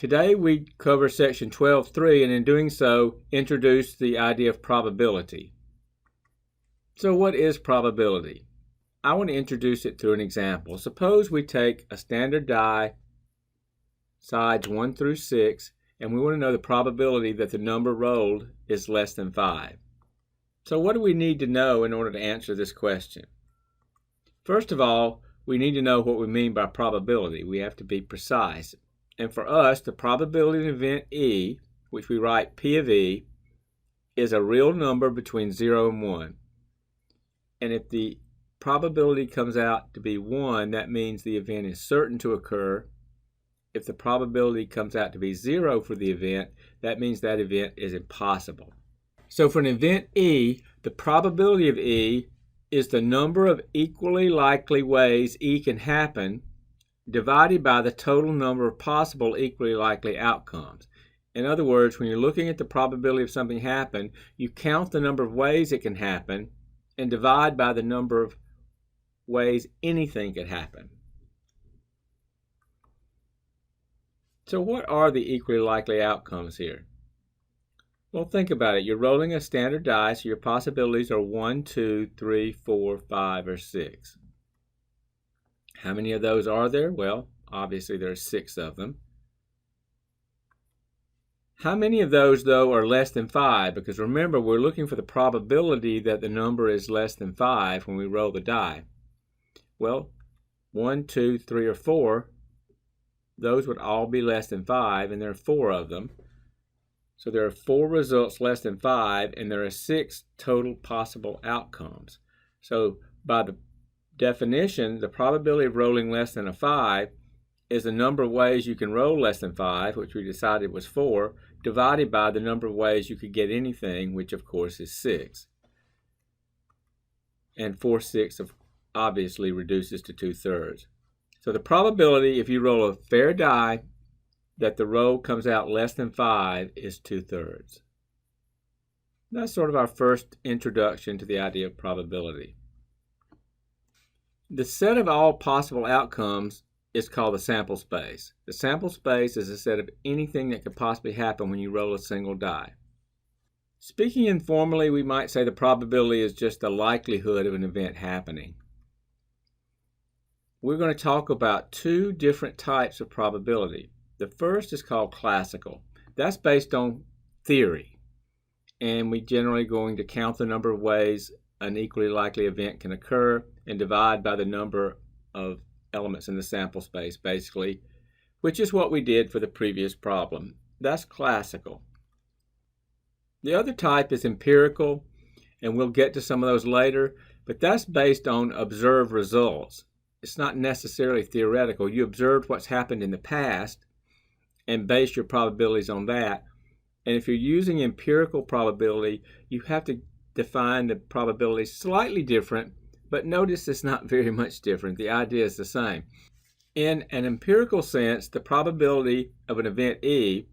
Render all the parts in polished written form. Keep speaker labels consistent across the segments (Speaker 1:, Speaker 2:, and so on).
Speaker 1: Today we cover section 12.3 and in doing so introduce the idea of probability. So what is probability? I want to introduce it through an example. Suppose we take a standard die, sides 1 through 6, and we want to know the probability that the number rolled is less than 5. So what do we need to know in order to answer this question? First of all, we need to know what we mean by probability. We have to be precise. And for us, the probability of event E, which we write P of E, is a real number between 0 and 1. And if the probability comes out to be 1, that means the event is certain to occur. If the probability comes out to be 0 for the event, that means that event is impossible. So for an event E, the probability of E is the number of equally likely ways E can happen divided by the total number of possible equally likely outcomes. In other words, when you're looking at the probability of something happen, you count the number of ways it can happen and divide by the number of ways anything could happen. So what are the equally likely outcomes here? Well, think about it. You're rolling a standard die, so your possibilities are 1, 2, 3, 4, 5, or 6. How many of those are there? Well, obviously there are 6 of them. How many of those, though, are less than 5? Because remember, we're looking for the probability that the number is less than 5 when we roll the die. Well, 1, 2, 3, or 4, those would all be less than 5, and there are 4 of them. So there are 4 results less than 5, and there are 6 total possible outcomes. So by the definition, the probability of rolling less than a 5 is the number of ways you can roll less than 5, which we decided was 4, divided by the number of ways you could get anything, which of course is 6. And 4/6 obviously reduces to 2/3. So the probability, if you roll a fair die, that the roll comes out less than 5 is 2/3. That's sort of our first introduction to the idea of probability. The set of all possible outcomes is called the sample space. The sample space is a set of anything that could possibly happen when you roll a single die. Speaking informally, we might say the probability is just the likelihood of an event happening. We're going to talk about 2 different types of probability. The first is called classical. That's based on theory, and we're generally going to count the number of ways an equally likely event can occur and divide by the number of elements in the sample space, basically, which is what we did for the previous problem. That's classical. The other type is empirical, and we'll get to some of those later, but that's based on observed results. It's not necessarily theoretical. You observed what's happened in the past and base your probabilities on that. And if you're using empirical probability, you have to define the probability slightly different, but notice it's not very much different. The idea is the same. In an empirical sense, the probability of an event E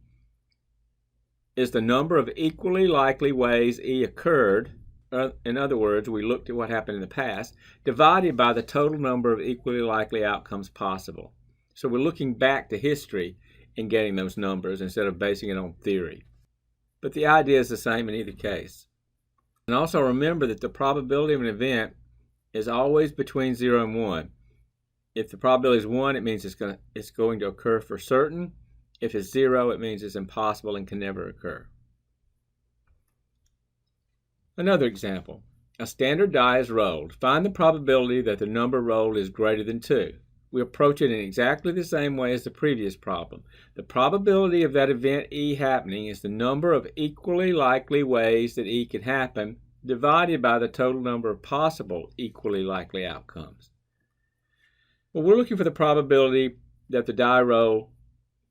Speaker 1: is the number of equally likely ways E occurred. In other words, we looked at what happened in the past, divided by the total number of equally likely outcomes possible. So we're looking back to history and getting those numbers instead of basing it on theory. But the idea is the same in either case. And also remember that the probability of an event is always between 0 and 1. If the probability is 1, it means it's going to occur for certain. If it's 0, it means it's impossible and can never occur. Another example. A standard die is rolled. Find the probability that the number rolled is greater than 2. We approach it in exactly the same way as the previous problem. The probability of that event E happening is the number of equally likely ways that E can happen divided by the total number of possible equally likely outcomes. Well, we're looking for the probability that the die roll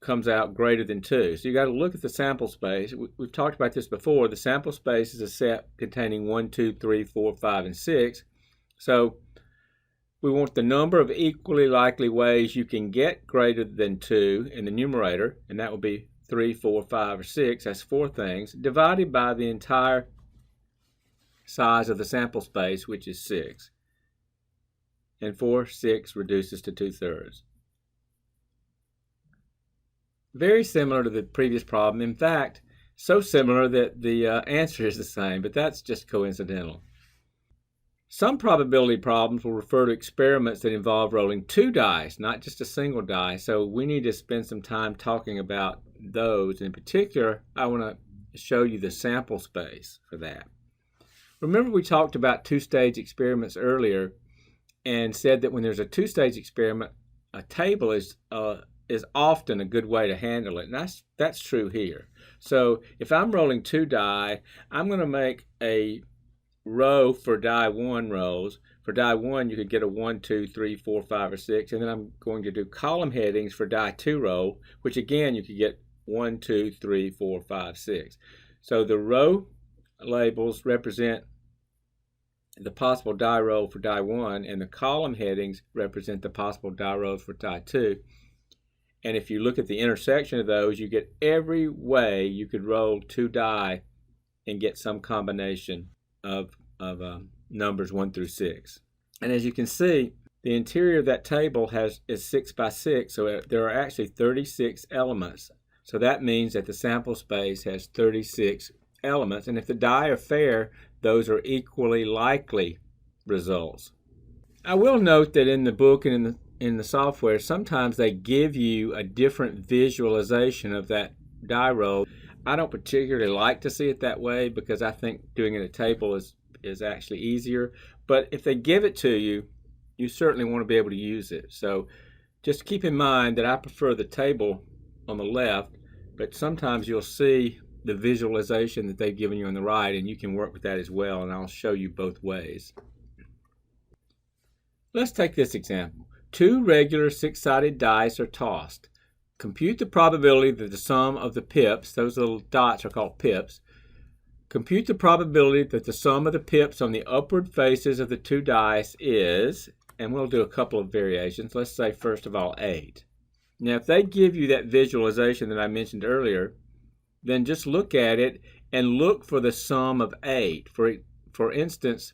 Speaker 1: comes out greater than 2. So you got to look at the sample space. We've talked about this before. The sample space is a set containing 1, 2, 3, 4, 5, and 6. So we want the number of equally likely ways you can get greater than 2 in the numerator, and that will be 3, 4, 5, or 6. That's 4 things, divided by the entire size of the sample space, which is 6. And 4/6 reduces to 2/3. Very similar to the previous problem. In fact, so similar that the answer is the same, but that's just coincidental. Some probability problems will refer to experiments that involve rolling two dice, not just a single die. So we need to spend some time talking about those. In particular, I want to show you the sample space for that. Remember we talked about two-stage experiments earlier and said that when there's a two-stage experiment, a table is often a good way to handle it, and that's true here. So if I'm rolling two die, I'm going to make a row for die 1 rows. For die 1, you could get a 1, 2, 3, 4, 5, or 6, and then I'm going to do column headings for die 2 row, which again you could get 1, 2, 3, 4, 5, 6. So the row labels represent the possible die roll for die 1, and the column headings represent the possible die rolls for die 2. And if you look at the intersection of those, you get every way you could roll two die and get some combination of numbers 1 through 6. And as you can see, the interior of that table is 6 by 6, so there are actually 36 elements. So that means that the sample space has 36 elements, and if the die are fair, those are equally likely results. I will note that in the book and in the software, sometimes they give you a different visualization of that die roll. I don't particularly like to see it that way because I think doing it in a table is actually easier. But if they give it to you, you certainly want to be able to use it. So just keep in mind that I prefer the table on the left, but sometimes you'll see the visualization that they've given you on the right, and you can work with that as well, and I'll show you both ways. Let's take this example. Two regular six-sided dice are tossed. Compute the probability that the sum of the pips, those little dots are called pips, compute the probability that the sum of the pips on the upward faces of the two dice is, and we'll do a couple of variations. Let's say first of all 8. Now if they give you that visualization that I mentioned earlier, then just look at it and look for the sum of 8. For instance,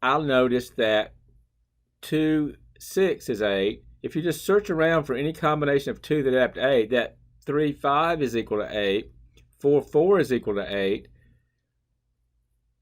Speaker 1: I'll notice that 2, 6 is 8. If you just search around for any combination of 2 that add up to 8, that 3, 5 is equal to 8, 4, 4 is equal to 8,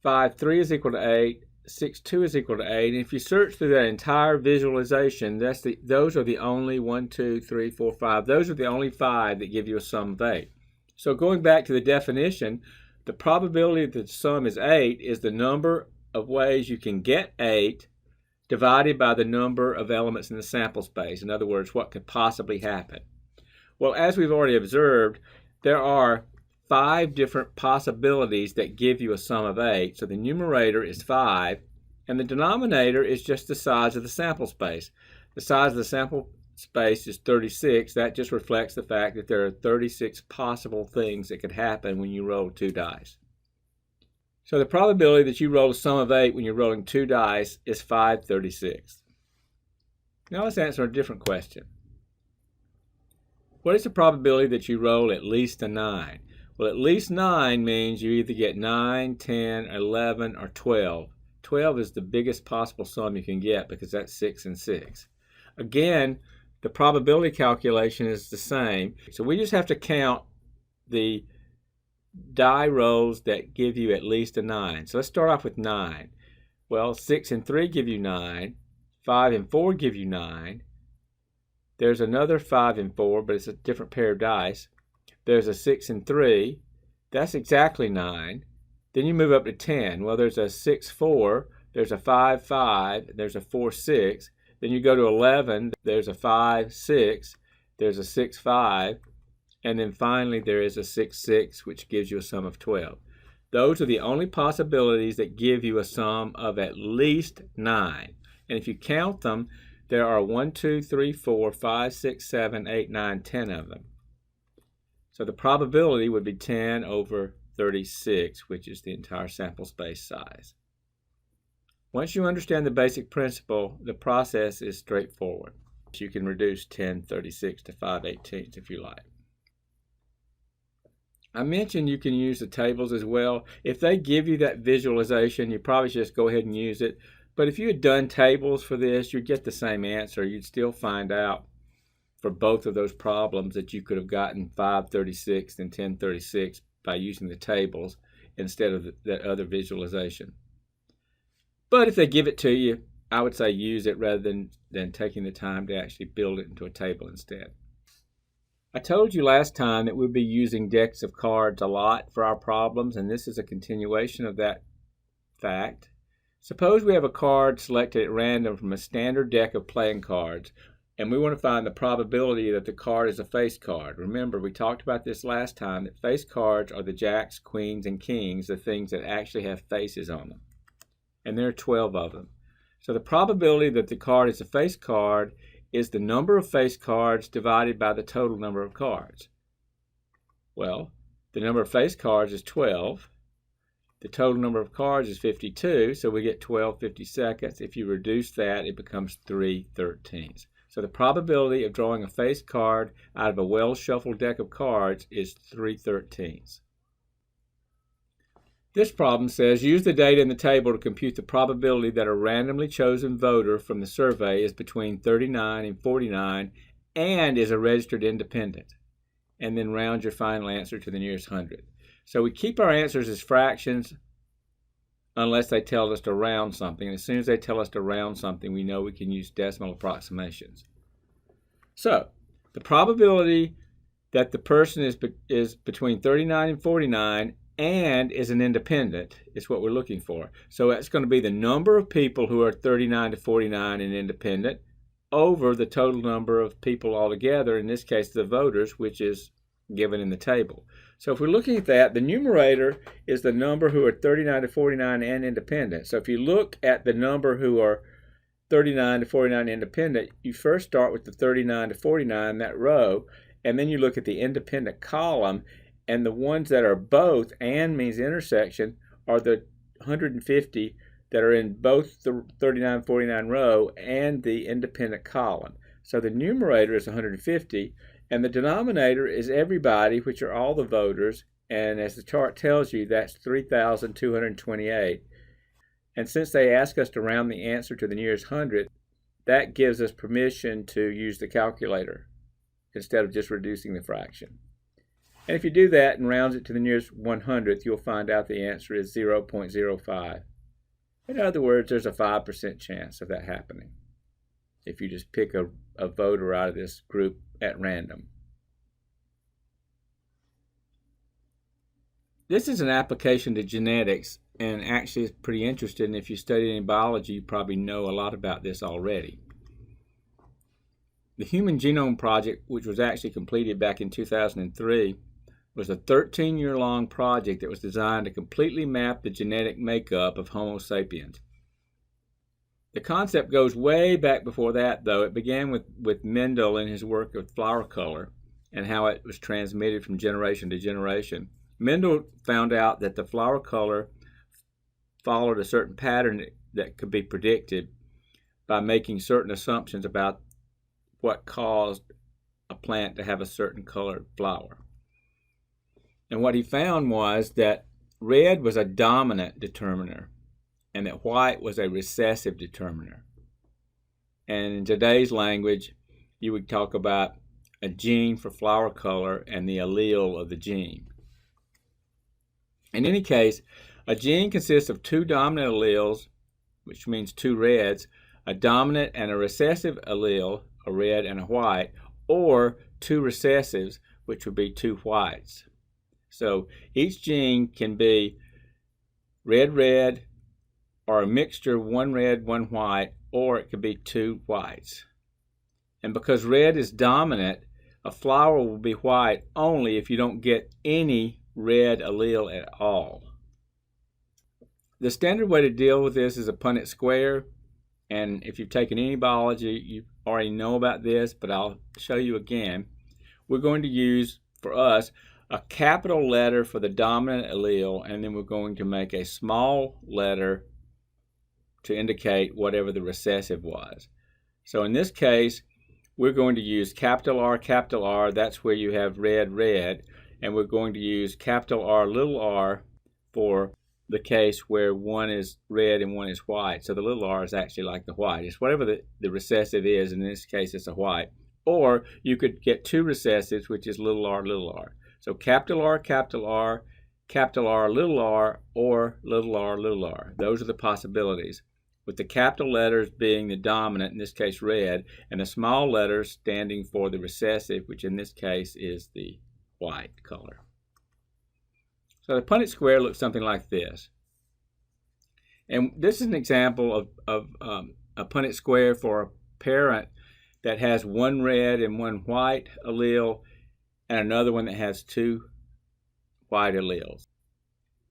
Speaker 1: 5, 3 is equal to 8, 6, 2 is equal to 8. And if you search through that entire visualization, those are the only 1, 2, 3, 4, 5. Those are the only 5 that give you a sum of 8. So going back to the definition, the probability that the sum is 8 is the number of ways you can get 8 divided by the number of elements in the sample space. In other words, what could possibly happen? Well, as we've already observed, there are 5 different possibilities that give you a sum of 8. So the numerator is 5, and the denominator is just the size of the sample space. The size of the sample space is 36. That just reflects the fact that there are 36 possible things that could happen when you roll two dice. So the probability that you roll a sum of 8 when you're rolling two dice is 5/36. Now let's answer a different question. What is the probability that you roll at least a 9? Well, at least 9 means you either get 9, 10, 11, or 12. 12 is the biggest possible sum you can get because that's 6 and 6. Again, the probability calculation is the same. So we just have to count the die rolls that give you at least a 9. So let's start off with 9. Well, 6 and 3 give you 9. 5 and 4 give you 9. There's another 5 and 4, but it's a different pair of dice. There's a 6 and 3. That's exactly 9. Then you move up to 10. Well, there's a 6, 4. There's a 5, 5. There's a 4, 6. Then you go to 11. There's a 5, 6. There's a 6, 5. And then finally there is a 6, 6, which gives you a sum of 12. Those are the only possibilities that give you a sum of at least 9. And if you count them, there are 1, 2, 3, 4, 5, 6, 7, 8, 9, 10 of them. So the probability would be 10 over 36, which is the entire sample space size. Once you understand the basic principle, the process is straightforward. You can reduce 10/36 to 5/18 if you like. I mentioned you can use the tables as well. If they give you that visualization, you probably should just go ahead and use it. But if you had done tables for this, you'd get the same answer. You'd still find out for both of those problems that you could have gotten 536 and 1036 by using the tables instead of that other visualization. But if they give it to you, I would say use it rather than taking the time to actually build it into a table instead. I told you last time that we'll be using decks of cards a lot for our problems, and this is a continuation of that fact. Suppose we have a card selected at random from a standard deck of playing cards, and we want to find the probability that the card is a face card. Remember, we talked about this last time, that face cards are the jacks, queens, and kings, the things that actually have faces on them. And there are 12 of them. So the probability that the card is a face card is the number of face cards divided by the total number of cards. Well, the number of face cards is 12. The total number of cards is 52, so we get 12 52nds. If you reduce that, it becomes 3 13ths. So the probability of drawing a face card out of a well-shuffled deck of cards is 3 13ths. This problem says, use the data in the table to compute the probability that a randomly chosen voter from the survey is between 39 and 49 and is a registered independent. And then round your final answer to the nearest hundred. So we keep our answers as fractions unless they tell us to round something. And as soon as they tell us to round something, we know we can use decimal approximations. So the probability that the person is between 39 and 49 and is an independent is what we're looking for. So that's going to be the number of people who are 39 to 49 and independent over the total number of people altogether, in this case the voters, which is given in the table. So if we're looking at that, the numerator is the number who are 39 to 49 and independent. So if you look at the number who are 39 to 49 independent, you first start with the 39 to 49, that row, and then you look at the independent column, and the ones that are both, and means intersection, are the 150 that are in both the 39-49 row and the independent column. So the numerator is 150, and the denominator is everybody, which are all the voters, and as the chart tells you, that's 3,228. And since they ask us to round the answer to the nearest hundred, that gives us permission to use the calculator instead of just reducing the fraction. And if you do that and rounds it to the nearest 100th, you'll find out the answer is 0.05. In other words, there's a 5% chance of that happening if you just pick a voter out of this group at random. This is an application to genetics, and actually it's pretty interesting. If you study any biology, you probably know a lot about this already. The Human Genome Project, which was actually completed back in 2003, was a 13-year-long project that was designed to completely map the genetic makeup of Homo sapiens. The concept goes way back before that, though. It began with Mendel and his work with flower color and how it was transmitted from generation to generation. Mendel found out that the flower color followed a certain pattern that could be predicted by making certain assumptions about what caused a plant to have a certain colored flower. And what he found was that red was a dominant determiner and that white was a recessive determiner. And in today's language, you would talk about a gene for flower color and the allele of the gene. In any case, a gene consists of two dominant alleles, which means two reds, a dominant and a recessive allele, a red and a white, or two recessives, which would be two whites. So each gene can be red, or a mixture of one red, one white, or it could be two whites. And because red is dominant, a flower will be white only if you don't get any red allele at all. The standard way to deal with this is a Punnett square, and if you've taken any biology, you already know about this, but I'll show you again. We're going to use, for us, a capital letter for the dominant allele, and then we're going to make a small letter to indicate whatever the recessive was. So in this case, we're going to use capital R, that's where you have red, and we're going to use capital R, little r for the case where one is red and one is white. So the little r is actually like the white. It's whatever the recessive is, in this case it's a white. Or you could get two recessives, which is little r, little r. So capital R, capital R, capital R, or little r, little r. Those are the possibilities, with the capital letters being the dominant, in this case red, and the small letters standing for the recessive, which in this case is the white color. So the Punnett square looks something like this. And this is an example of a Punnett square for a parent that has one red and one white allele and another one that has two white alleles.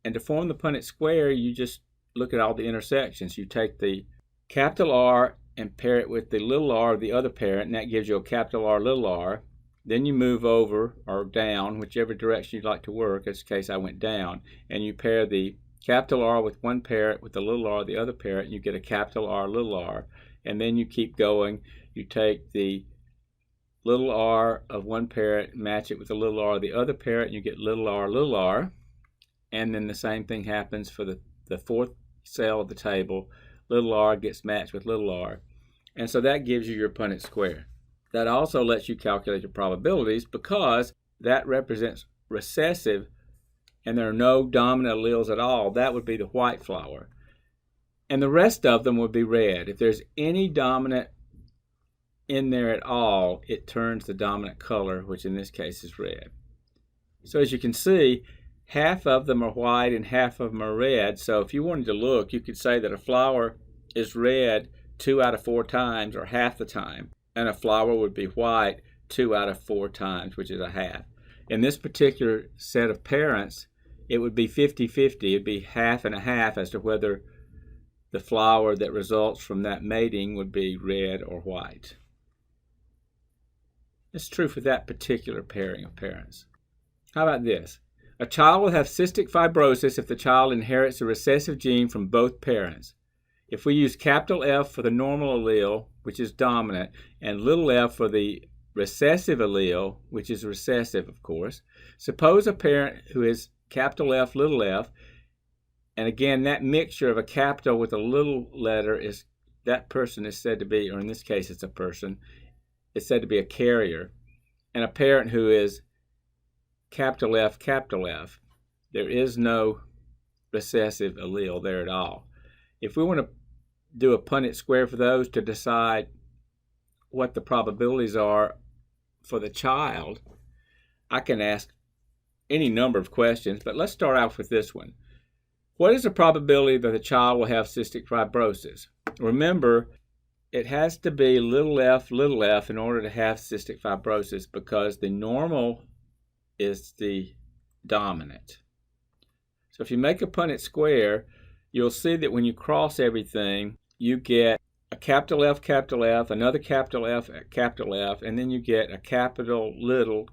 Speaker 1: And to form the Punnett square, you just look at all the intersections. You take the capital R and pair it with the little r of the other parent, and that gives you a capital R, little r. Then you move over or down, whichever direction you'd like to work. In this case, I went down. And you pair the capital R with one parent with the little r of the other parent, and you get a capital R, little r. And then you keep going. You take the little r of one parent, match it with the little r of the other parent, and you get little r, little r. And then the same thing happens for the fourth cell of the table. Little r gets matched with little r. And so that gives you your Punnett square. That also lets you calculate your probabilities because that represents recessive and there are no dominant alleles at all. That would be the white flower. And the rest of them would be red. If there's any dominant in there at all, it turns the dominant color, which in this case is red. So as you can see, half of them are white and half of them are red. So if you wanted to look, you could say that a flower is red 2 out of 4 times, or half the time, and a flower would be white 2 out of 4 times, which is a half. In this particular set of parents, it would be 50-50. It'd be half and a half as to whether the flower that results from that mating would be red or white. It's true for that particular pairing of parents. How about this? A child will have cystic fibrosis if the child inherits a recessive gene from both parents. If we use capital F for the normal allele, which is dominant, and little f for the recessive allele, which is recessive, of course, suppose a parent who is capital F, little f, and again, that mixture of a capital with a little letter is, that person is said to be, or in this case it's a person, is said to be a carrier. And a parent who is capital F, there is no recessive allele there at all. If we want to do a Punnett square for those to decide what the probabilities are for the child, I can ask any number of questions, but let's start out with this one. What is the probability that the child will have cystic fibrosis? Remember, it has to be little f in order to have cystic fibrosis because the normal is the dominant. So if you make a Punnett square, you'll see that when you cross everything, you get a capital F, another capital F, and then you get a capital little.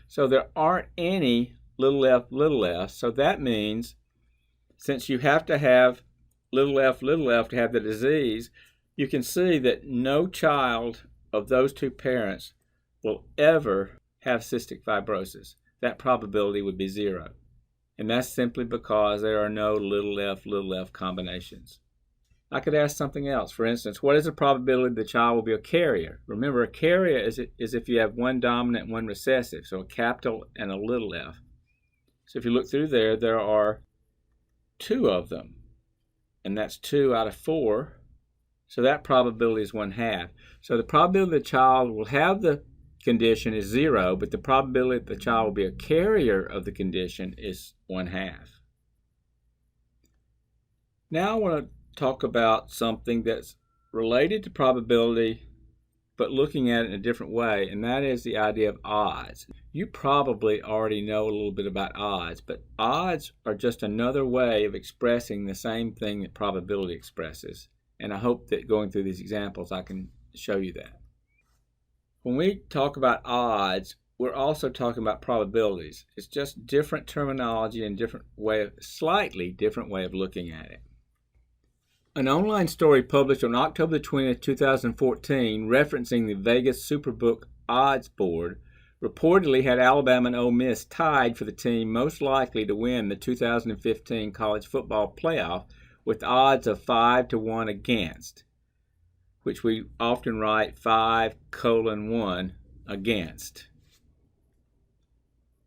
Speaker 1: So there aren't any little f, so that means since you have to have little f to have the disease, you can see that no child of those two parents will ever have cystic fibrosis. That probability would be 0. And that's simply because there are no little f combinations. I could ask something else. For instance, what is the probability the child will be a carrier? Remember, a carrier is if you have one dominant and one recessive, so a capital and a little f. So if you look through there, there are 2 of them, and that's 2 out of 4. So that probability is 1/2. So the probability the child will have the condition is 0, but the probability that the child will be a carrier of the condition is 1/2. Now I want to talk about something that's related to probability, but looking at it in a different way, and that is the idea of odds. You probably already know a little bit about odds, but odds are just another way of expressing the same thing that probability expresses. And I hope that going through these examples I can show you that. When we talk about odds, we're also talking about probabilities. It's just different terminology and slightly different way of looking at it. An online story published on October 20th, 2014, referencing the Vegas Superbook odds board, reportedly had Alabama and Ole Miss tied for the team most likely to win the 2015 college football playoff with odds of 5-1 against. which we often write 5:1 against.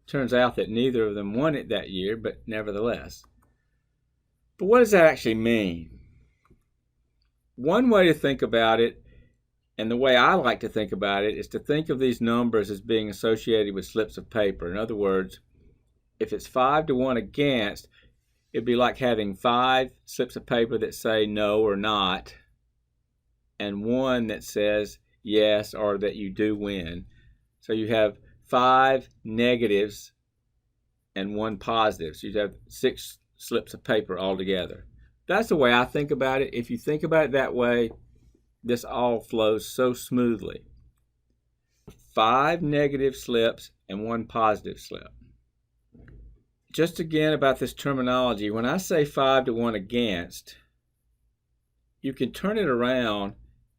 Speaker 1: Turns out that neither of them won it that year, but nevertheless. But what does that actually mean? One way to think about it, and the way I like to think about it, is to think of these numbers as being associated with slips of paper. In other words, if it's 5:1 against, it'd be like having 5 slips of paper that say no or not, and 1 that says yes or that you do win. So you have 5 negatives and 1 positive. So you have 6 slips of paper altogether. That's the way I think about it. If you think about it that way, this all flows so smoothly. 5 negative slips and 1 positive slip. Just again about this terminology, when I say 5:1 against, you can turn it around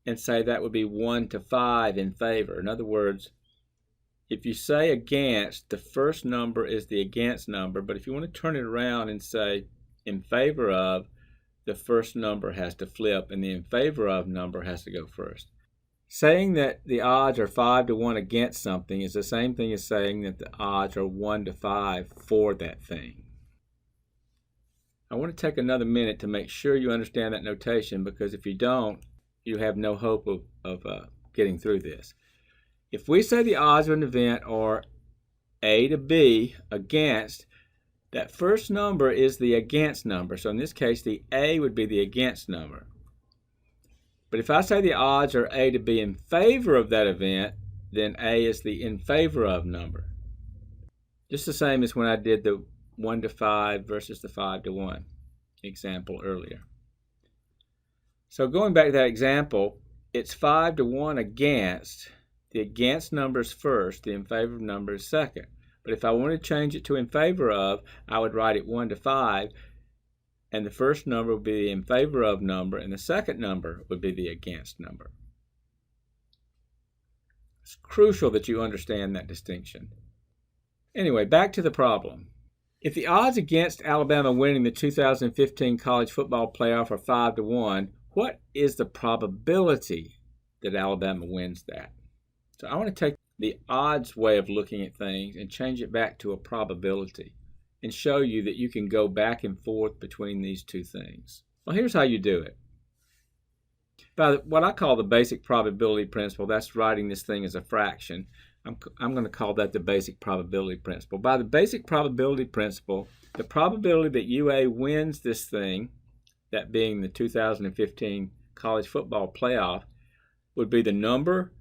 Speaker 1: and say that would be 1-5 in favor. In other words, if you say against, the first number is the against number, but if you want to turn it around and say in favor of, the first number has to flip and the in favor of number has to go first. Saying that the odds are 5:1 against something is the same thing as saying that the odds are 1-5 for that thing. I want to take another minute to make sure you understand that notation, because if you don't, you have no hope of getting through this. If we say the odds of an event are A to B against, that first number is the against number. So in this case, the A would be the against number. But if I say the odds are A to B in favor of that event, then A is the in favor of number. Just the same as when I did the 1-5 versus the 5:1 example earlier. So going back to that example, it's 5:1 against. The against number is first, the in favor of number is second. But if I want to change it to in favor of, I would write it 1-5, and the first number would be the in favor of number, and the second number would be the against number. It's crucial that you understand that distinction. Anyway, back to the problem. If the odds against Alabama winning the 2015 college football playoff are 5:1, what is the probability that Alabama wins that? So I want to take the odds way of looking at things and change it back to a probability and show you that you can go back and forth between these two things. Well, here's how you do it. By what I call the basic probability principle, that's writing this thing as a fraction. I'm going to call that the basic probability principle. By the basic probability principle, the probability that UA wins this thing, that being the 2015 college football playoff, would be the number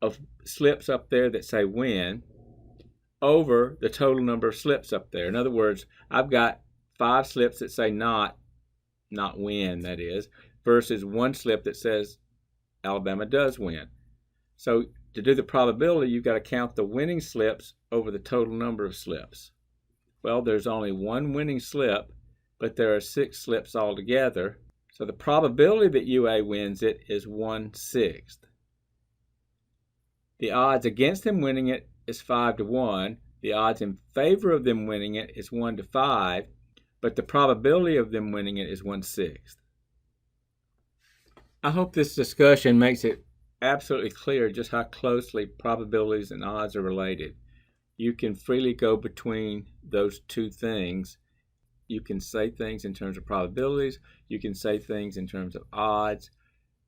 Speaker 1: of slips up there that say win over the total number of slips up there. In other words, I've got 5 slips that say not win, that is, versus 1 slip that says Alabama does win. So to do the probability, you've got to count the winning slips over the total number of slips. Well, there's only 1 winning slip, but there are 6 slips altogether. So the probability that UA wins it is 1/6. The odds against them winning it is 5:1. The odds in favor of them winning it is 1-5, but the probability of them winning it is 1/6. I hope this discussion makes it absolutely clear just how closely probabilities and odds are related. You can freely go between those two things. You can say things in terms of probabilities. You can say things in terms of odds.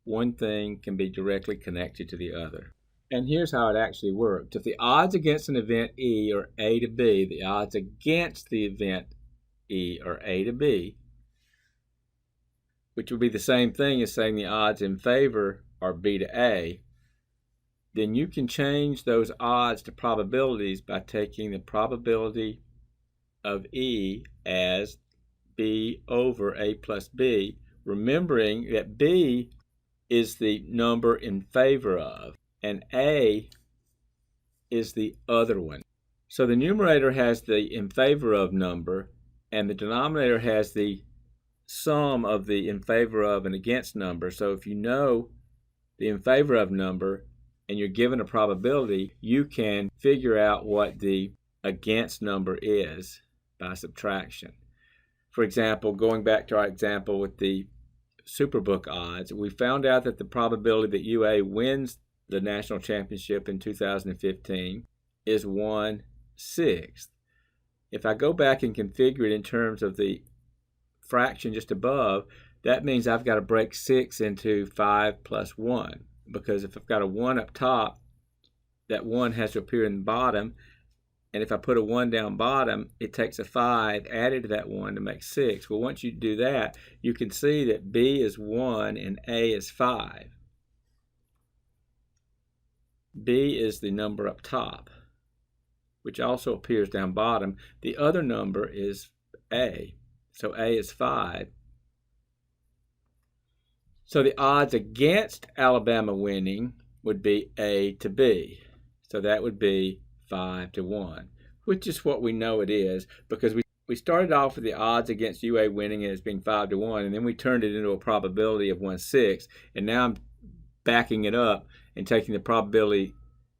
Speaker 1: One thing can be directly connected to the other. And here's how it actually works. If the odds against an event E are A to B, the odds against the event E are A to B, which would be the same thing as saying the odds in favor are B to A, then you can change those odds to probabilities by taking the probability of E as B over A plus B, remembering that B is the number in favor of, and A is the other one. So the numerator has the in favor of number, and the denominator has the sum of the in favor of and against number. So if you know the in favor of number and you're given a probability, you can figure out what the against number is by subtraction. For example, going back to our example with the Superbook odds, we found out that the probability that UA wins the national championship in 2015 is 1/6. If I go back and configure it in terms of the fraction just above, that means I've got to break 6 into 5 plus 1, because if I've got a 1 up top, that 1 has to appear in the bottom, and if I put a 1 down bottom, it takes a 5 added to that 1 to make 6. Well, once you do that, you can see that B is 1 and A is 5. B is the number up top, which also appears down bottom. The other number is A, so A is 5. So the odds against Alabama winning would be A to B. So that would be 5-1, which is what we know it is, because we started off with the odds against UA winning as being 5-1, and then we turned it into a probability of 1/6, and now I'm backing it up and taking the probability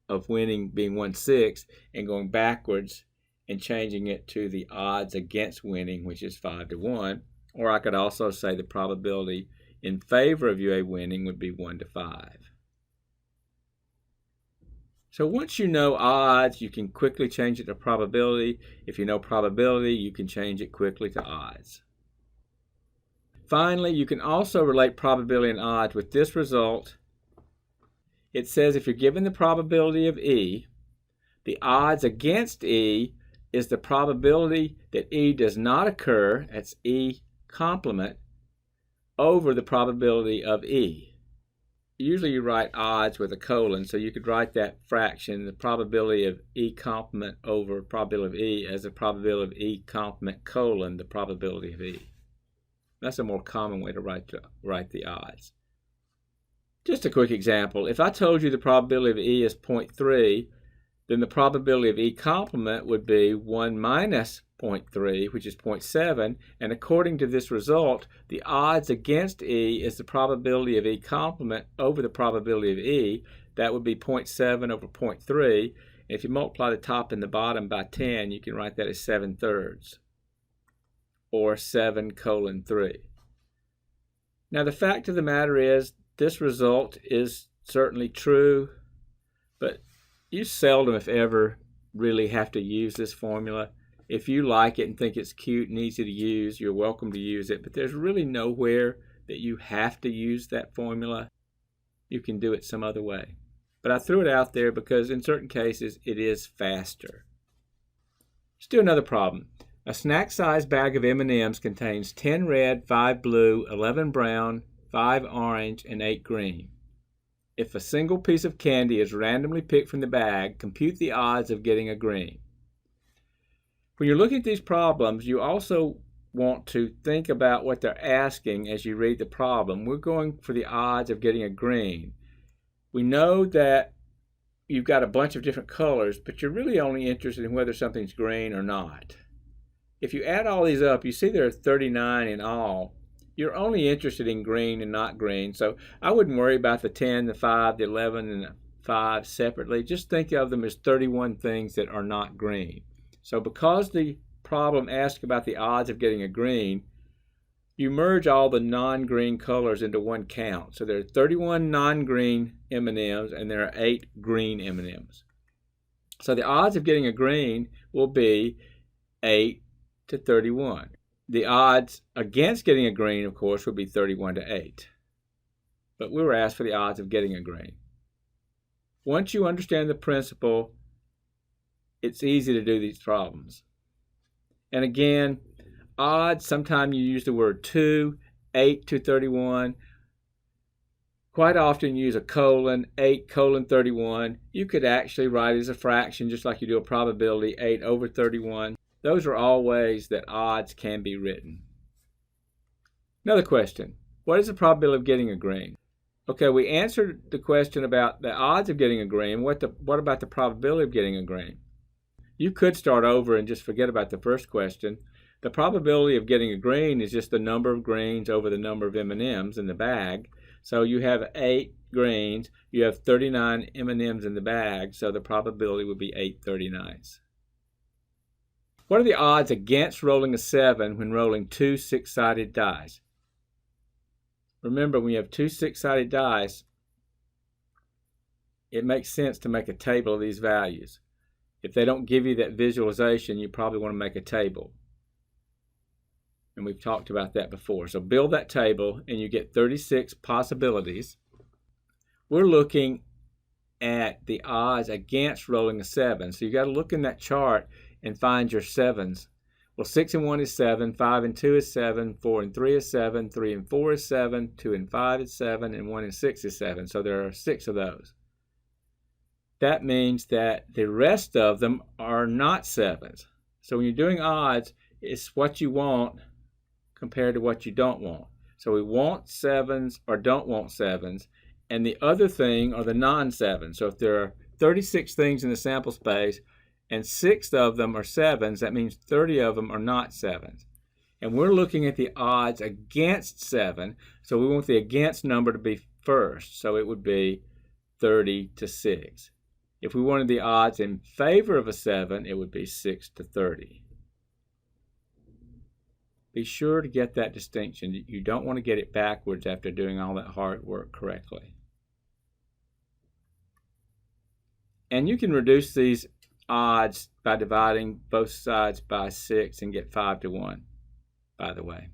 Speaker 1: of winning being 1/6 and going backwards and changing it to the odds against winning, which is 5-1. Or I could also say the probability in favor of UA winning would be 1-5. So once you know odds, you can quickly change it to probability. If you know probability, you can change it quickly to odds. Finally, you can also relate probability and odds with this result. It says if you're given the probability of E, the odds against E is the probability that E does not occur, that's E complement, over the probability of E. Usually you write odds with a colon, so you could write that fraction, the probability of E complement over probability of E, as the probability of E complement colon the probability of E. That's a more common way to write the odds. Just a quick example. If I told you the probability of E is 0.3, then the probability of E complement would be 1 minus 0.3, which is 0.7, and according to this result, the odds against E is the probability of E complement over the probability of E. That would be 0.7 over 0.3. If you multiply the top and the bottom by 10, you can write that as 7/3, or 7:3. Now the fact of the matter is, this result is certainly true, but you seldom, if ever, really have to use this formula. If you like it and think it's cute and easy to use, you're welcome to use it, but there's really nowhere that you have to use that formula. You can do it some other way. But I threw it out there because in certain cases it is faster. Let's do another problem. A snack-sized bag of M&Ms contains 10 red, 5 blue, 11 brown, 5 orange, and 8 green. If a single piece of candy is randomly picked from the bag, compute the odds of getting a green. When you're looking at these problems, you also want to think about what they're asking as you read the problem. We're going for the odds of getting a green. We know that you've got a bunch of different colors, but you're really only interested in whether something's green or not. If you add all these up, you see there are 39 in all. You're only interested in green and not green, so I wouldn't worry about the 10, the 5, the 11, and the 5 separately. Just think of them as 31 things that are not green. So because the problem asks about the odds of getting a green, you merge all the non-green colors into one count. So there are 31 non-green M&Ms and there are 8 green M&Ms. So the odds of getting a green will be 8-31. The odds against getting a green, of course, would be 31-8. But we were asked for the odds of getting a green. Once you understand the principle, it's easy to do these problems. And again, odds, sometimes you use the word 2, 8-31. Quite often you use a colon, 8:31. You could actually write it as a fraction, just like you do a probability, 8/31. Those are all ways that odds can be written. Another question, what is the probability of getting a green? Okay, we answered the question about the odds of getting a green. What about the probability of getting a green? You could start over and just forget about the first question. The probability of getting a green is just the number of greens over the number of M&Ms in the bag. So you have 8 greens, you have 39 M&Ms in the bag, so the probability would be 8/39. What are the odds against rolling a 7 when rolling 2 6-sided dice? remember, when you have two six-sided dice, it makes sense to make a table of these values. If they don't give you that visualization, you probably want to make a table. And we've talked about that before. So build that table and you get 36 possibilities. We're looking at the odds against rolling a 7. So you got to look in that chart and find your 7s. Well, 6 and 1 is 7, 5 and 2 is 7, 4 and 3 is 7, 3 and 4 is 7, 2 and 5 is 7, and 1 and 6 is 7. So there are 6 of those. That means that the rest of them are not 7s. So when you're doing odds, it's what you want compared to what you don't want. So we want 7s or don't want 7s, and the other thing are the non-7s. So if there are 36 things in the sample space and 6 of them are 7s, that means 30 of them are not 7s. And we're looking at the odds against 7, so we want the against number to be first. So it would be 30 to 6. If we wanted the odds in favor of a 7, it would be 6 to 30. Be sure to get that distinction. You don't want to get it backwards after doing all that hard work correctly. And you can reduce these odds by dividing both sides by 6 and get 5 to 1, by the way.